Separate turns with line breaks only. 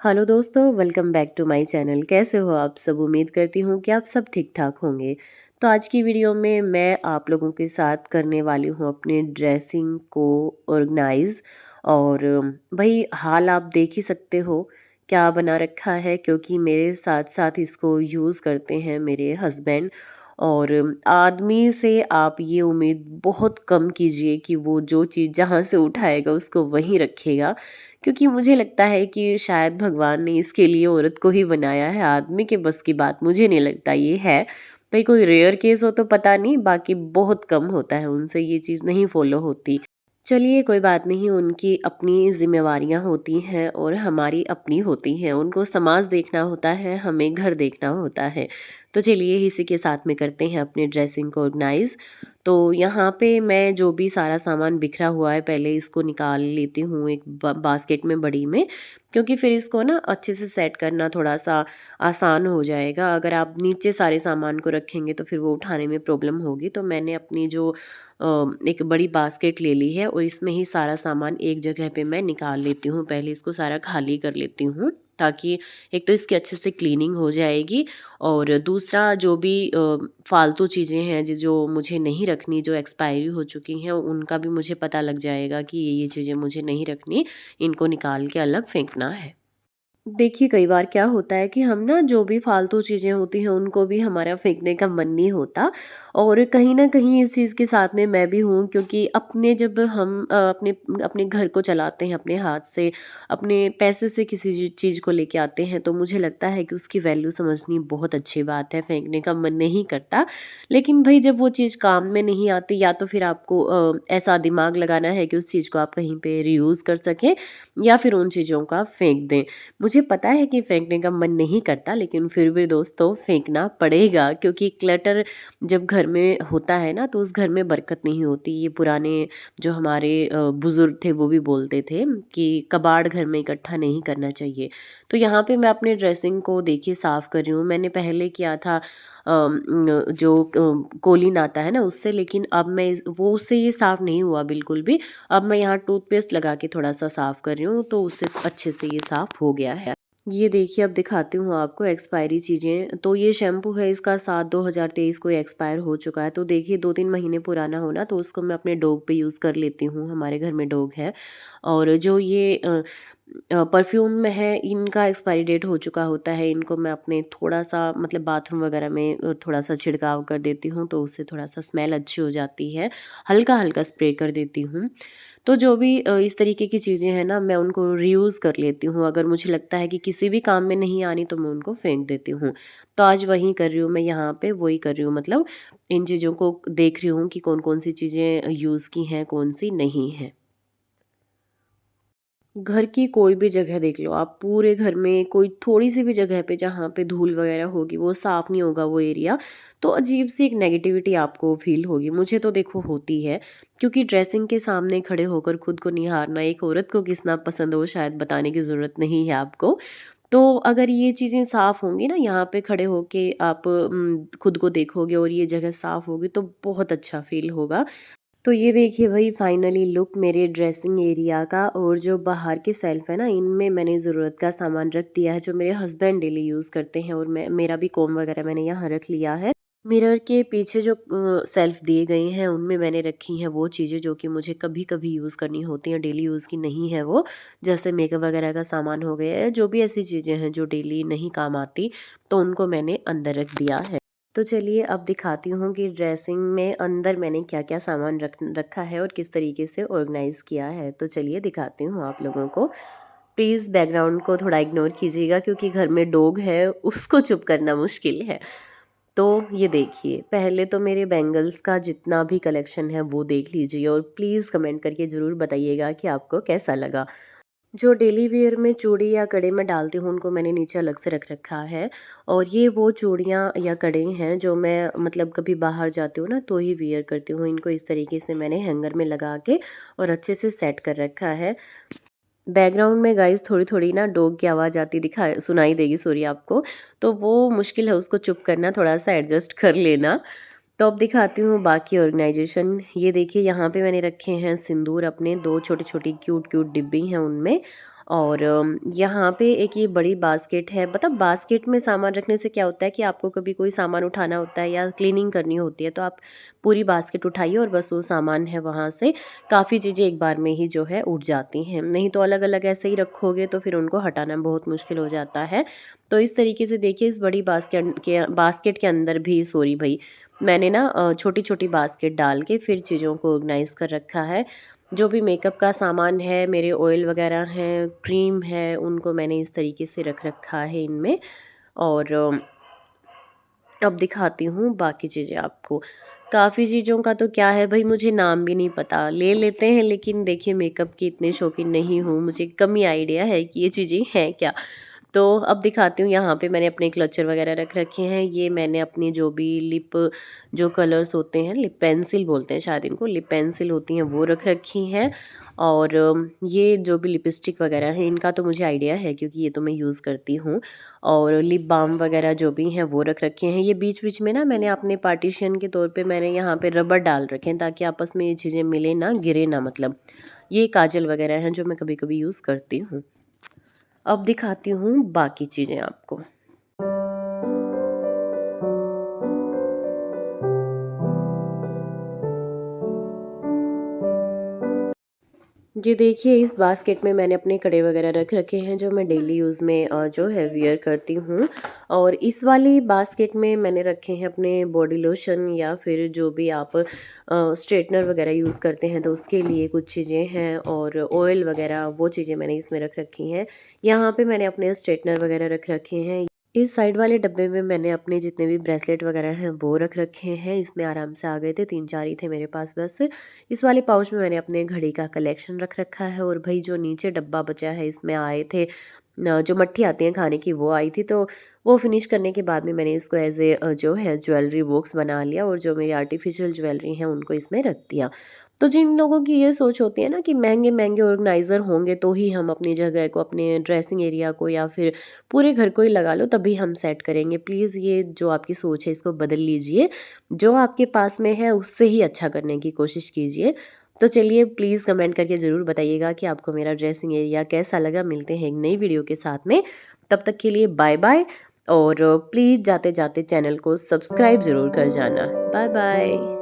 Hello दोस्तों, welcome back to my channel. कैसे हो आप सब? उम्मीद करती हूँ कि आप सब ठीक ठाक होंगे। तो आज की वीडियो में मैं आप लोगों के साथ करने वाली हूँ अपनी ड्रेसिंग को ऑर्गेनाइज। और भाई हाल आप देख ही सकते हो क्या बना रखा है, क्योंकि मेरे साथ साथ इसको यूज़ करते हैं मेरे हस्बैंड। और आदमी से आप ये उम्मीद बहुत कम कीजिए कि वो जो चीज़ जहाँ से उठाएगा उसको वहीं रखेगा, क्योंकि मुझे लगता है कि शायद भगवान ने इसके लिए औरत को ही बनाया है। आदमी के बस की बात मुझे नहीं लगता ये है। भाई कोई रेयर केस हो तो पता नहीं, बाकी बहुत कम होता है उनसे ये चीज़ नहीं फॉलो होती। चलिए कोई बात नहीं, उनकी अपनी ज़िम्मेवारियाँ होती हैं और हमारी अपनी होती हैं। उनको समाज देखना होता है, हमें घर देखना होता है। तो चलिए इसी के साथ में करते हैं अपनी ड्रेसिंग को ऑर्गेनाइज़। तो यहाँ पे मैं जो भी सारा सामान बिखरा हुआ है पहले इसको निकाल लेती हूँ एक बास्केट में बड़ी में, क्योंकि फिर इसको ना अच्छे से सेट करना थोड़ा-सा आसान हो जाएगा। अगर आप नीचे सारे सामान को रखेंगे तो फिर वो उठाने में प्रॉब्लम होगी। तो मैंने अपनी जो एक बड़ी बास्केट ले ली है और इसमें ही सारा सामान एक जगह पे मैं निकाल लेती हूँ। पहले इसको सारा खाली कर लेती हूँ, ताकि एक तो इसकी अच्छे से क्लीनिंग हो जाएगी, और दूसरा जो भी फालतू चीज़ें हैं जो मुझे नहीं रखनी, जो एक्सपायरी हो चुकी हैं, उनका भी मुझे पता लग जाएगा कि ये चीज़ें मुझे नहीं रखनी, इनको निकाल के अलग फेंकना है। देखिए, कई बार क्या होता है कि हम ना जो भी फालतू चीज़ें होती हैं उनको भी हमारा फेंकने का मन नहीं होता। और कहीं न कहीं इस चीज़ के साथ में मैं भी हूँ, क्योंकि अपने जब हम अपने अपने घर को चलाते हैं अपने हाथ से, अपने पैसे से किसी चीज़ को लेके आते हैं, तो मुझे लगता है कि उसकी वैल्यू समझनी बहुत अच्छी बात है, फेंकने का मन नहीं करता। लेकिन भई जब वो चीज़ काम में नहीं आती, या तो फिर आपको ऐसा दिमाग लगाना है कि उस चीज़ को आप कहीं पे रीयूज़ कर सकें, या फिर उन चीज़ों को आप फेंक दें। मुझे पता है कि फेंकने का मन नहीं करता, लेकिन फिर भी दोस्तों फेंकना पड़ेगा, क्योंकि क्लटर जब घर में होता है ना तो उस घर में बरकत नहीं होती। ये पुराने जो हमारे बुजुर्ग थे वो भी बोलते थे कि कबाड़ घर में इकट्ठा नहीं करना चाहिए। तो यहाँ पे मैं अपने ड्रेसिंग को देखिए साफ़ कर रही हूँ। मैंने पहले किया था जो कोलीन आता है ना उससे, लेकिन अब मैं वो उससे ये साफ़ नहीं हुआ बिल्कुल भी। अब मैं यहाँ टूथपेस्ट लगा के थोड़ा-सा साफ़ कर रही हूँ, तो उससे अच्छे से ये साफ़ हो गया है। ये देखिए, अब दिखाती हूँ आपको एक्सपायरी चीज़ें। तो ये शैम्पू है, इसका 7/2023 को एक्सपायर हो चुका है। तो देखिए 2-3 महीने पुराना हो ना, तो उसको मैं अपने डॉग पे यूज़ कर लेती हूँ, हमारे घर में डॉग है। और जो ये परफ्यूम में है, इनका एक्सपायरी डेट हो चुका होता है। इनको मैं अपने थोड़ा-सा मतलब बाथरूम वगैरह में थोड़ा-सा छिड़काव कर देती हूँ, तो उससे थोड़ा-सा स्मेल अच्छी हो जाती है। हल्का-हल्का स्प्रे कर देती हूँ। तो जो भी इस तरीके की चीज़ें हैं ना, मैं उनको रीयूज़ कर लेती हूँ। अगर मुझे लगता है कि किसी भी काम में नहीं आनी, तो मैं उनको फेंक देती हूँ। तो आज वही कर रही हूँ मैं, यहाँ पे वही कर रही हूँ, मतलब इन चीज़ों को देख रही हूँ कि कौन-कौन सी चीज़ें यूज़ की हैं, कौन-सी नहीं हैं। घर की कोई भी जगह देख लो आप, पूरे घर में कोई थोड़ी-सी भी जगह पे जहाँ पे धूल वगैरह होगी, वो साफ़ नहीं होगा वो एरिया, तो अजीब-सी एक नेगेटिविटी आपको फ़ील होगी। मुझे तो देखो होती है, क्योंकि ड्रेसिंग के सामने खड़े होकर खुद को निहारना एक औरत को कितना पसंद है वो शायद बताने की ज़रूरत नहीं है आपको। तो अगर ये चीज़ें साफ़ होंगी ना, यहाँ पे खड़े होके आप खुद को देखोगे और ये जगह साफ़ होगी, तो बहुत अच्छा फ़ील होगा। तो ये देखिए भाई, फाइनली लुक मेरे ड्रेसिंग एरिया का। और जो बाहर के शेल्फ है ना, इनमें मैंने ज़रूरत का सामान रख दिया है जो मेरे हस्बैंड डेली यूज़ करते हैं, और मेरा भी कॉम्ब वगैरह मैंने यहाँ रख लिया है। मिरर के पीछे जो शेल्फ दिए गए हैं उनमें मैंने रखी हैं वो चीज़ें जो कि मुझे कभी कभी यूज़ करनी होती हैं, डेली यूज़ की नहीं है वो। जैसे मेकअप वगैरह का सामान हो गया है, जो भी ऐसी चीज़ें हैं जो डेली नहीं काम आती, तो उनको मैंने अंदर रख दिया है। तो चलिए अब दिखाती हूँ कि ड्रेसिंग में अंदर मैंने क्या-क्या सामान रखा है और किस तरीके से ऑर्गेनाइज़ किया है। तो चलिए दिखाती हूँ आप लोगों को। प्लीज़ बैकग्राउंड को थोड़ा इग्नोर कीजिएगा, क्योंकि घर में डॉग है, उसको चुप करना मुश्किल है। तो ये देखिए, पहले तो मेरे बैंगल्स का जितना भी कलेक्शन है वो देख लीजिए, और प्लीज़ कमेंट करके ज़रूर बताइएगा कि आपको कैसा लगा। जो डेली वियर में चूड़ी या कड़े मैं डालती हूँ उनको मैंने नीचे अलग से रख रखा है। और ये वो चूड़ियाँ या कड़े हैं जो मैं मतलब कभी बाहर जाती हूँ ना तो ही वियर करती हूँ। इनको इस तरीके से मैंने हैंगर में लगा के और अच्छे से सेट कर रखा है। बैकग्राउंड में गाइस थोड़ी-थोड़ी ना डॉग की आवाज़ आती दिखा सुनाई देगी, सॉरी आपको। तो वो मुश्किल है उसको चुप करना, थोड़ा-सा एडजस्ट कर लेना। तो अब दिखाती हूँ बाकी ऑर्गेनाइजेशन। ये देखिए, यहाँ पे मैंने रखे हैं सिंदूर अपने, 2 छोटी-छोटी क्यूट-क्यूट डिब्बी हैं उनमें। और यहाँ पे एक ये बड़ी बास्केट है। मतलब बास्केट में सामान रखने से क्या होता है कि आपको कभी कोई सामान उठाना होता है या क्लीनिंग करनी होती है तो आप पूरी बास्केट उठाइए और बस वो सामान है वहाँ से काफ़ी चीज़ें एक बार में ही जो है उठ जाती हैं। नहीं तो अलग अलग ऐसे ही रखोगे तो फिर उनको हटाना बहुत मुश्किल हो जाता है। तो इस तरीके से देखिए इस बड़ी बास्केट के अंदर भी सॉरी भाई मैंने ना छोटी छोटी बास्केट डाल के फिर चीज़ों को ऑर्गेनाइज़ कर रखा है। जो भी मेकअप का सामान है, मेरे ऑयल वगैरह हैं, क्रीम है, उनको मैंने इस तरीके से रख रखा है इनमें। और अब दिखाती हूँ बाकी चीज़ें आपको। काफ़ी चीज़ों का तो क्या है भई मुझे नाम भी नहीं पता, ले लेते हैं लेकिन देखिए मेकअप की इतनी शौकीन नहीं हूँ, मुझे कम ही आइडिया है कि ये चीज़ें हैं क्या। तो अब दिखाती हूँ यहाँ पे मैंने अपने क्लचर वगैरह रख रखे हैं। ये मैंने अपनी जो भी लिप जो कलर्स होते हैं, लिप पेंसिल बोलते हैं शायद इनको, लिप पेंसिल होती हैं वो रख रखी हैं। और ये जो भी लिपस्टिक वगैरह है इनका तो मुझे आइडिया है क्योंकि ये तो मैं यूज़ करती हूँ। और लिप बाम वगैरह जो भी हैं वो रख रखे हैं। ये बीच-बीच में ना मैंने अपने पार्टीशन के तौर पे मैंने यहाँ पे रबर डाल रखे हैं ताकि आपस में ये चीज़ें मिले ना, गिरे ना मतलब। ये काजल वगैरह हैं जो मैं कभी-कभी यूज़ करती हूँ। अब दिखाती हूँ बाकी चीज़ें आपको। ये देखिए इस बास्केट में मैंने अपने कड़े वगैरह रख रखे हैं जो मैं डेली यूज़ में जो है वियर करती हूँ। और इस वाली बास्केट में मैंने रखे हैं अपने बॉडी लोशन या फिर जो भी आप स्ट्रेटनर वगैरह यूज़ करते हैं तो उसके लिए कुछ चीज़ें हैं। और ऑयल वगैरह वो चीज़ें मैंने इसमें रख रखी हैं। यहाँ पे मैंने अपने स्ट्रेटनर वगैरह रख रखे हैं। इस साइड वाले डब्बे में मैंने अपने जितने भी ब्रेसलेट वगैरह हैं वो रख रखे हैं। इसमें आराम से आ गए थे, 3-4 ही थे मेरे पास बस। इस वाले पाउच में मैंने अपने घड़ी का कलेक्शन रख रखा है। और भाई जो नीचे डब्बा बचा है इसमें आए थे जो मट्ठी आती हैं खाने की वो आई थी, तो वो फिनिश करने के बाद में मैंने इसको एज ए जो है ज्वेलरी बॉक्स बना लिया और जो मेरी आर्टिफिशियल ज्वेलरी हैं उनको इसमें रख दिया। तो जिन लोगों की ये सोच होती है ना कि महंगे महंगे ऑर्गेनाइज़र होंगे तो ही हम अपनी जगह को, अपने ड्रेसिंग एरिया को या फिर पूरे घर को ही लगा लो तभी हम सेट करेंगे, प्लीज़ ये जो आपकी सोच है इसको बदल लीजिए। जो आपके पास में है उससे ही अच्छा करने की कोशिश कीजिए। तो चलिए प्लीज़ कमेंट करके ज़रूर बताइएगा कि आपको मेरा ड्रेसिंग एरिया कैसा लगा। मिलते हैं एक नई वीडियो के साथ में, तब तक के लिए बाय बाय। और प्लीज़ जाते जाते चैनल को सब्सक्राइब ज़रूर कर जाना। Bye bye.